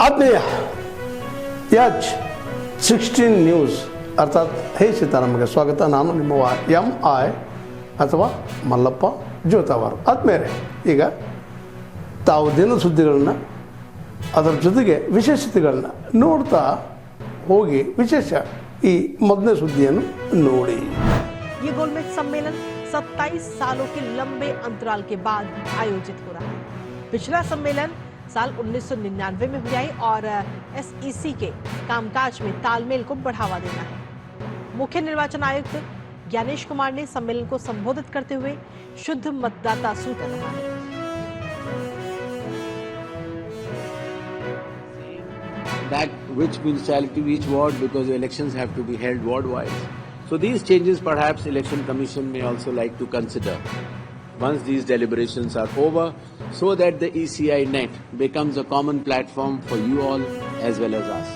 ಆತ್ಮೀಯ H16 news ಅರ್ಥಾತ್ ಹೇ ಸೀತಾರಾಮಗೆ ಸ್ವಾಗತ. ನಾನು ನಿಮ್ಮ MI ಅಥವಾ ಮಲ್ಲಪ್ಪ ಜೋತಾವಾರ್. ಆದ್ಮೇಲೆ ಈಗ ತಾವು ದಿನ ಸುದ್ದಿಗಳನ್ನ ಅದರ ಜೊತೆಗೆ ವಿಶೇಷತೆಗಳನ್ನ ನೋಡ್ತಾ ಹೋಗಿ ವಿಶೇಷ ಈ ಮೊದಲನೇ ಸುದ್ದಿಯನ್ನು ನೋಡಿ. ये गोलमेज सम्मेलन 27 सालों के लंबे अंतराल के बाद आयोजित हो रहा है. पिछला सम्मेलन साल 1999 में हुआ है और SEC के कामकाज में तालमेल को बढ़ावा देना है. मुख्य निर्वाचन आयुक्त ज्ञानेश कुमार ने सम्मेलन को संबोधित करते हुए शुद्ध मतदाता सूत्र कहा है. That which municipality, which ward, because the elections have to be held ward-wise. So these changes perhaps Election Commission may also like to consider once these deliberations are over, so that the ECI net becomes a common platform for you all as well as us.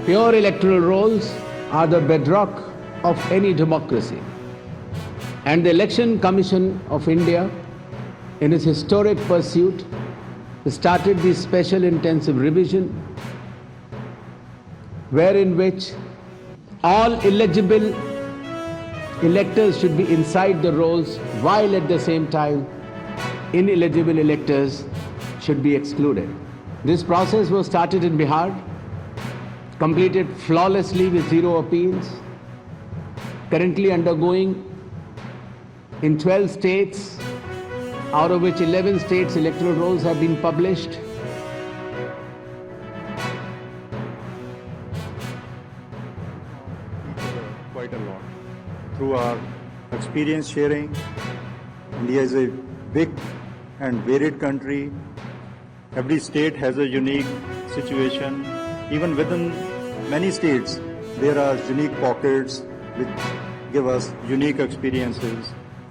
Pure electoral rolls are the bedrock of any democracy. And the Election Commission of India, in its historic pursuit, started this special intensive revision wherein which all eligible electors should be inside the rolls, while at the same time ineligible electors should be excluded. This process was started in Bihar, completed flawlessly with zero appeals, currently undergoing in 12 states, out of which 11 states electoral rolls have been published. Quite a lot. Through our experience sharing, India is a big and varied country. Every state has a unique situation. Even within many states, there are unique pockets which give us unique experiences.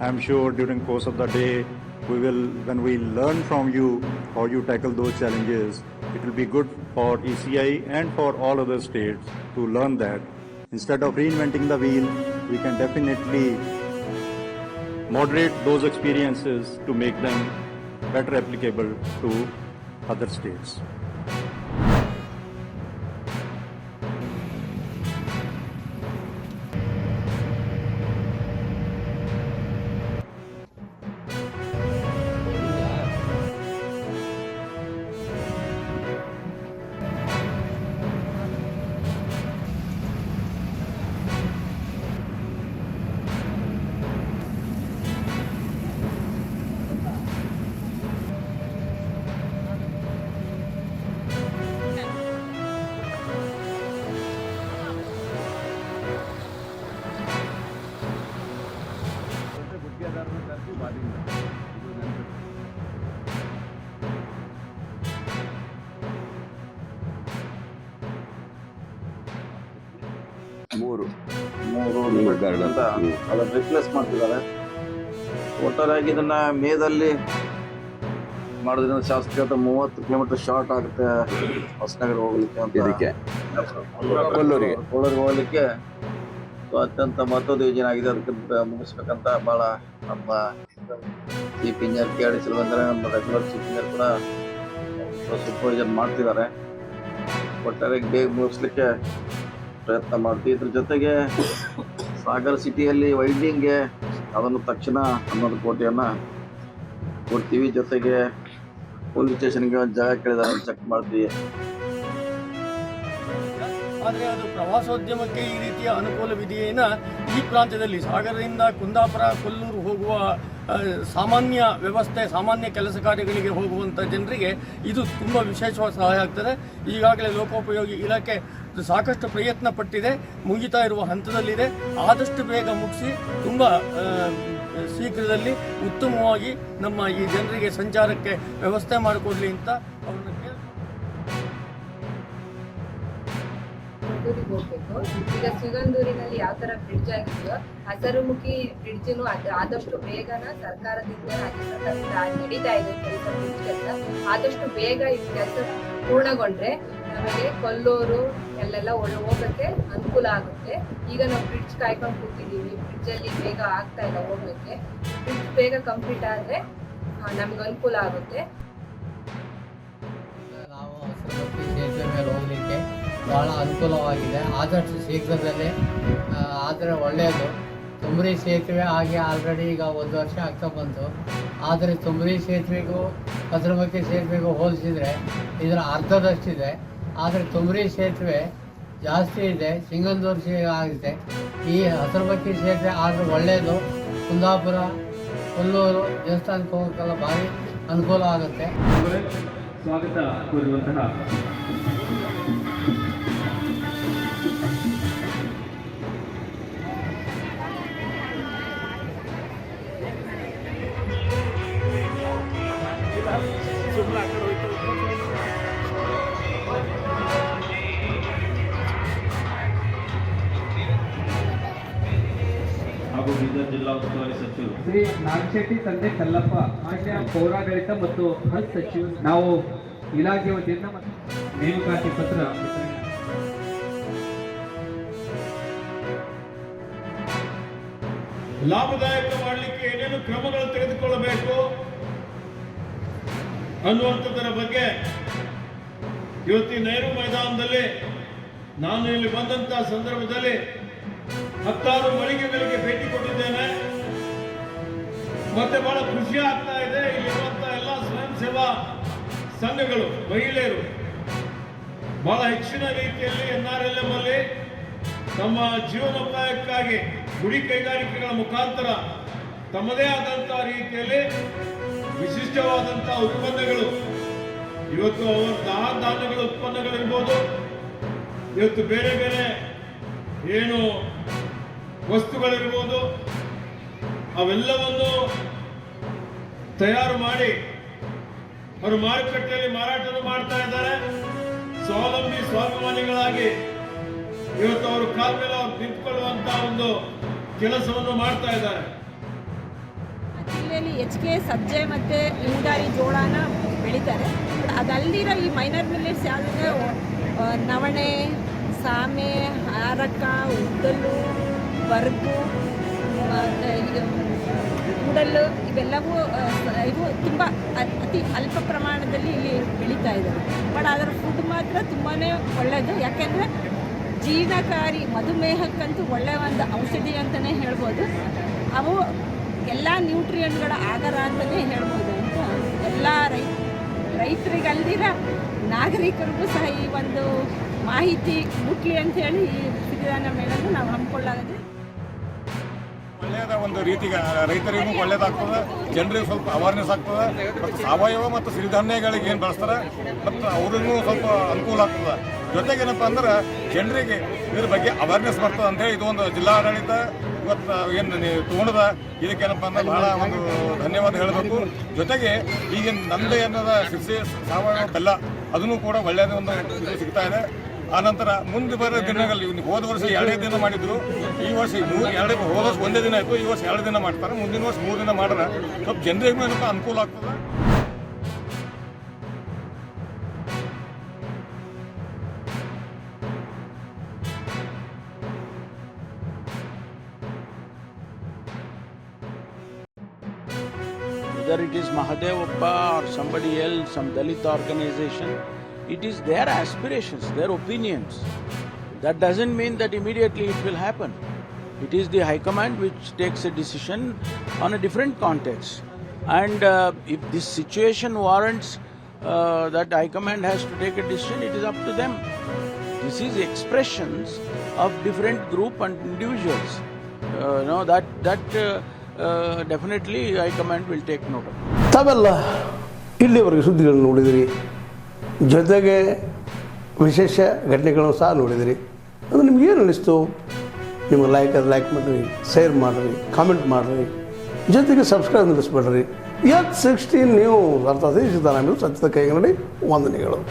I am sure during the course of the day, when we learn from you how you tackle those challenges, it will be good for ECI and for all other states to learn that. Instead of reinventing the wheel, we can definitely moderate those experiences to make them better applicable to other states. ಮೂರು ಅಂತ ಅದನ್ನು replace ಮಾಡ್ತಿದ್ದಾರೆ. ಒಟ್ಟಾರೆಯಾಗಿ ಇದನ್ನ ಮೇದಲ್ಲಿ ಮಾಡೋದ್ರಿಂದ ಶಾಸಕರ 30 kilometre short ಆಗುತ್ತೆ ಹೊಸನಗರ ಹೋಗ್ಲಿಕ್ಕೆ ಅಂತ. ಇದಕ್ಕೆ ಕೋಲಾರಿಗೆ ಹೋಗ್ಲಿಕ್ಕೆ ಅತ್ಯಂತ ಮಹತ್ವದ ಯೋಜನೆ ಆಗಿದೆ. ಅದಕ್ಕೆ ಮುಗಿಸ್ಬೇಕಂತ ಬಹಳ ನಮ್ಮ ಚೀಫ್ ಇಂಜಿನಿಯರ್ KRD ಸಿಲ್ವಂದ್ರೆ ನಮ್ಮ ರೆಗ್ಯುಲರ್ ಚೀಫ್ ಇಂಜಿನಿಯರ್ ಕೂಡ ಸೂಪರ್ವೈಸರ್ ಮಾಡ್ತಿದ್ದಾರೆ. ಒಟ್ಟಾರೆಯಾಗಿ ಬೇಗ ಮುಗಿಸ್ಲಿಕ್ಕೆ ಪ್ರಯತ್ನ ಮಾಡ್ತೀವಿ. ಇದ್ರ ಜೊತೆಗೆ ಸಾಗರ್ ಸಿಟಿಯಲ್ಲಿ ವೈಡ್ನಿಂಗ್ಗೆ ಅದನ್ನು ತಕ್ಷಣ 11 ಕೋಟಿಯನ್ನು ಕೊಡ್ತೀವಿ. ಜೊತೆಗೆ ಪೊಲೀಸ್ ಸ್ಟೇಷನ್ಗೆ ಒಂದು ಜಾಗ ಕೇಳಿದಾಗ ಚೆಕ್ ಮಾಡ್ತೀವಿ. ಆದರೆ ಅದು ಪ್ರವಾಸೋದ್ಯಮಕ್ಕೆ ಈ ರೀತಿಯ ಅನುಕೂಲವಿದೆಯೇನ ಈ ಪ್ರಾಂತ್ಯದಲ್ಲಿ ಸಾಗರದಿಂದ ಕುಂದಾಪುರ ಕೊಲ್ಲೂರು ಹೋಗುವ ಸಾಮಾನ್ಯ ವ್ಯವಸ್ಥೆ, ಸಾಮಾನ್ಯ ಕೆಲಸ ಕಾರ್ಯಗಳಿಗೆ ಹೋಗುವಂಥ ಜನರಿಗೆ ಇದು ತುಂಬ ವಿಶೇಷವಾದ ಸಹಾಯ ಆಗ್ತದೆ. ಈಗಾಗಲೇ ಲೋಕೋಪಯೋಗಿ ಇಲಾಖೆ ಸಾಕಷ್ಟು ಪ್ರಯತ್ನ ಪಟ್ಟಿದೆ, ಮುಗಿತಾ ಇರುವ ಹಂತದಲ್ಲಿದೆ. ಆದಷ್ಟು ಬೇಗ ಮುಗಿಸಿ ತುಂಬ ಶೀಘ್ರದಲ್ಲಿ ಉತ್ತಮವಾಗಿ ನಮ್ಮ ಈ ಜನರಿಗೆ ಸಂಚಾರಕ್ಕೆ ವ್ಯವಸ್ಥೆ ಮಾಡಿಕೊಡ್ಲಿ ಅಂತ ಅವ್ರನ್ನ ಹೋಗ್ಬೇಕು. ಈಗ ಸಿಗಂದೂರಿನಲ್ಲಿ ಯಾವ ತರ ಬ್ರಿಡ್ಜ್ ಆಗಿದೆಯೋ ಹಸರುಮುಖಿ ಬ್ರಿಡ್ಜ್ನು ಆದಷ್ಟು ಬೇಗನ ಸರ್ಕಾರದಿಂದ ರಾಜ್ಯ ಸರ್ಕಾರದಿಂದ ನಡೀತಾ ಇದೆ ಕೆಲಸ. ಆದಷ್ಟು ಬೇಗ ಈ ಕೆಲಸ ಪೂರ್ಣಗೊಂಡ್ರೆ ನಮಗೆ ಕೊಲ್ಲೂರು ಎಲ್ಲೆಲ್ಲ ಹೋಗಕ್ಕೆ ಅನುಕೂಲ ಆಗುತ್ತೆ. ಈಗ ನಾವು ಬ್ರಿಡ್ಜ್ ಕಾಯ್ಕೊಂಡು ಕೂತಿದ್ದೀವಿ, ಬ್ರಿಡ್ಜಲ್ಲಿ ಬೇಗ ಆಗ್ತಾ ಇಲ್ಲ ಹೋಗ್ಲಿಕ್ಕೆ. ಬ್ರಿಡ್ಜ್ ಬೇಗ ಕಂಪ್ಲೀಟ್ ಆದರೆ ನಮ್ಗೆ ಅನುಕೂಲ ಆಗುತ್ತೆ. ನಾವು ಭಾಳ ಅನುಕೂಲವಾಗಿದೆ. ಆದಷ್ಟು ಶೀಘ್ರದಲ್ಲೇ ಆದರೆ ಒಳ್ಳೆಯದು. ತುಮ್ರಿ ಸೇತುವೆ ಆಗಿ ಆಲ್ರೆಡಿ ಈಗ 1 ವರ್ಷ ಆಗ್ತಾ ಬಂತು. ಆದರೆ ತುಮ್ರಿ ಸೇತುವೆಗೂ ಹಸಿರುಮಕ್ಕಿ ಸೇತುವೆಗೂ ಹೋಲಿಸಿದರೆ ಇದರ ಅರ್ಧದಷ್ಟಿದೆ. ಆದರೆ ತುಮ್ರಿ ಸೇತುವೆ ಜಾಸ್ತಿ ಇದೆ, ಸಿಂಗಂದೂರು ಆಗಿದೆ. ಈ ಹಸಿರುಮಕ್ಕಿ ಸೇತುವೆ ಆದರೆ ಒಳ್ಳೆಯದು. ಕುಂದಾಪುರ, ಕೊಲ್ಲೂರು ದೇವಸ್ಥಾನಕ್ಕೆ ಹೋಗೋಕ್ಕೆಲ್ಲ ಭಾರಿ ಅನುಕೂಲ ಆಗುತ್ತೆ. ಸ್ವಾಗತ ಕೋರುವಂತಹ ಹಾಗೂ ಬೀದರ್ ಜಿಲ್ಲಾ ಉಸ್ತುವಾರಿ ಸಚಿವರು ಶ್ರೀ ನಾಗಶೆಟ್ಟಿ ತಂದೆ ಕಲ್ಲಪ್ಪ ಮಾನ್ಯ ಪೌರಾಡಳಿತ ಮತ್ತು ಹಜ್ ಸಚಿವರು. ನಾವು ಇಲಾಖೆ ವತಿಯಿಂದ ನೇಮಕಾತಿ ಪತ್ರ ಲಾಭದಾಯಕ ಮಾಡಲಿಕ್ಕೆ ಏನೇನು ಕ್ರಮಗಳು ತೆಗೆದುಕೊಳ್ಳಬೇಕು ಅನ್ನುವಂಥದ್ದರ ಬಗ್ಗೆ ಇವತ್ತು ನೆಹರು ಮೈದಾನದಲ್ಲಿ ನಾನು ಇಲ್ಲಿ ಬಂದಂತಹ ಸಂದರ್ಭದಲ್ಲಿ 10 ಮಳಿಗೆಗಳಿಗೆ ಭೇಟಿ ಕೊಟ್ಟಿದ್ದೇನೆ. ಮತ್ತೆ ಬಹಳ ಖುಷಿ ಆಗ್ತಾ ಇದೆ. ಇಲ್ಲಿರುವಂತಹ ಎಲ್ಲ ಸ್ವಯಂ ಸೇವಾ ಸಂಘಗಳು, ಮಹಿಳೆಯರು ಬಹಳ ಹೆಚ್ಚಿನ ರೀತಿಯಲ್ಲಿ NRLM ಅಲ್ಲಿ ತಮ್ಮ ಜೀವನೋಪಾಯಕ್ಕಾಗಿ ಗುಡಿ ಕೈಗಾರಿಕೆಗಳ ಮುಖಾಂತರ ತಮ್ಮದೇ ಆದಂತಹ ರೀತಿಯಲ್ಲಿ ವಿಶಿಷ್ಟವಾದಂತಹ ಉತ್ಪನ್ನಗಳು, ಇವತ್ತು ಅವರ ಧಾನ್ಯಗಳ ಉತ್ಪನ್ನಗಳಿರ್ಬೋದು, ಇವತ್ತು ಬೇರೆ ಬೇರೆ ಏನು ವಸ್ತುಗಳಿರ್ಬೋದು, ಅವೆಲ್ಲವನ್ನು ತಯಾರು ಮಾಡಿ ಅವರು ಮಾರುಕಟ್ಟೆಯಲ್ಲಿ ಮಾರಾಟ ಮಾಡ್ತಾ ಇದ್ದಾರೆ. ಸ್ವಾಭಿಮಾನಿಗಳಾಗಿ ಇವತ್ತು ಅವರು ಕಾಲ ಮೇಲೆ ಅವ್ರು ನಿಂತ್ಕೊಳ್ಳುವಂತಹ ಒಂದು ಕೆಲಸವನ್ನು ಮಾಡ್ತಾ ಇದ್ದಾರೆ. ಜಿಲ್ಲೆಯಲ್ಲಿ ಹೆಚ್ಚಿಗೆ ಸಜ್ಜೆ ಮತ್ತು ಹಿಂಗಾರಿ ಜೋಳನ ಬೆಳೀತಾರೆ. ಅದಲ್ದಿರೋ ಈ ಮೈನರ್ ಮಿಲ್ಲೆಟ್ಸ್ ಯಾವುದಂದ್ರೆ ನವಣೆ, ಸಾಮೆ, ಹಾರಕ, ಉದ್ದಲು, ಬರ್ಗು, ಉಡಲ್ಲು ಇವೆಲ್ಲವೂ ಇವು ತುಂಬ ಅತಿ ಅಲ್ಪ ಪ್ರಮಾಣದಲ್ಲಿ ಇಲ್ಲಿ ಬೆಳೀತಾ ಇದ್ದಾರೆ. ಬಟ್ ಅದರ ಫುಡ್ ಮಾತ್ರ ತುಂಬಾ ಒಳ್ಳೆಯದು. ಯಾಕೆಂದರೆ ಜೀರ್ಣಕಾರಿ, ಮಧುಮೇಹಕ್ಕಂತೂ ಒಳ್ಳೆಯ ಒಂದು ಔಷಧಿ ಅಂತಲೇ ಹೇಳ್ಬೋದು. ಅವು ಎಲ್ಲ ನ್ಯೂಟ್ರಿಯೆಂಟ್ಗಳ ಆಧಾರ ಅಂತಲೇ ಹೇಳ್ಬೋದು ಅಂತ ಎಲ್ಲ ರೈತರಿಗಲ್ದಿರ ನಾಗರಿಕರಿಗೂ ಸಹ ಈ ಒಂದು ಮಾಹಿತಿ ಮುಟ್ಲಿ ಅಂಥೇಳಿ ಈ ಸಿರಿಧಾನ್ಯ ಮೇಳನ್ನು ನಾವು ಹಮ್ಮಿಕೊಳ್ಳಾಗಿದೆ. ಒಳ್ಳೆಯದ ಒಂದು ರೀತಿಗೆ ರೈತರಿಗೂ ಒಳ್ಳೇದಾಗ್ತದೆ, ಜನರಿಗೆ ಸ್ವಲ್ಪ ಅವೇರ್ನೆಸ್ ಆಗ್ತದೆ. ಮತ್ತು ಸಾವಯವ ಮತ್ತು ಸಿರಿಧಾನ್ಯಗಳಿಗೆ ಏನು ಬಳಸ್ತಾರೆ ಮತ್ತು ಅವ್ರಿಗೂ ಸ್ವಲ್ಪ ಅನುಕೂಲ ಆಗ್ತದೆ. ಜೊತೆಗೇನಪ್ಪ ಅಂದ್ರೆ ಜನರಿಗೆ ಇದ್ರ ಬಗ್ಗೆ ಅವೇರ್ನೆಸ್ ಬರ್ತದೆ ಅಂತೇಳಿ ಇದು ಒಂದು ಜಿಲ್ಲಾ ಆಡಳಿತ ಇವತ್ತು ಏನು ತೊಗೊಂಡದ ಇದಕ್ಕೇನಪ್ಪ ಅಂದ್ರೆ ಬಹಳ ಒಂದು ಧನ್ಯವಾದ ಹೇಳಬೇಕು. ಜೊತೆಗೆ ಈಗ ನಮ್ಮದು ಏನದ ಸಿರ್ಸಿ ಸಾವಯವ ಬೆಲ್ಲ ಅದನ್ನು ಕೂಡ ಒಳ್ಳೆಯದ ಒಂದು ಇದು ಸಿಗ್ತಾ ಇದೆ. ಆನಂತರ ಮುಂದೆ ಬರೋ ದಿನಗಳಲ್ಲಿ ಹೋದ ವರ್ಷ 2 ದಿನ ಮಾಡಿದ್ರು, ಈ ವರ್ಷ ಹೋದ ವರ್ಷ 1 ದಿನ ಆಯಿತು, ಈ ವರ್ಷ 2 ದಿನ ಮಾಡ್ತಾರೆ. ಮುಂದಿನ ವರ್ಷ 3 ದಿನ ಮಾಡಿದ್ರೆ ಸ್ವಲ್ಪ ಜನರಿಗೂ ಏನಪ್ಪ ಅನುಕೂಲ ಆಗ್ತದೆ. Whether it is Mahadev Appa or somebody else, some Dalit organization, it is their aspirations, their opinions. That doesn't mean that immediately it will happen. It is the High Command which takes a decision on a different context. And if this situation warrants that High Command has to take a decision, it is up to them. This is expressions of different group and individuals. Definitely High Command will take note of. ತಾವೆಲ್ಲ ಇಲ್ಲಿವರೆಗೆ ಸುದ್ದಿಗಳನ್ನು ನೋಡಿದಿರಿ, ಜೊತೆಗೆ ವಿಶೇಷ ಘಟನೆಗಳನ್ನು ಸಹ ನೋಡಿದಿರಿ. ಅದು ನಿಮ್ಗೇನು ಅನ್ನಿಸ್ತು? ನಿಮಗೆ ಲೈಕ್ ಮಾಡಿರಿ, ಶೇರ್ ಮಾಡಿರಿ, ಕಾಮೆಂಟ್ ಮಾಡಿರಿ, ಜೊತೆಗೆ ಸಬ್ಸ್ಕ್ರೈಬ್ ನಿಲ್ಲಿಸ್ಬೇಡ್ರಿ. H16 ನ್ಯೂಸ್ ಅರ್ಥಾತ್ ಸತ್ಯದ ಕೈಗನ್ನಡಿ ವಂದನೆಗಳು.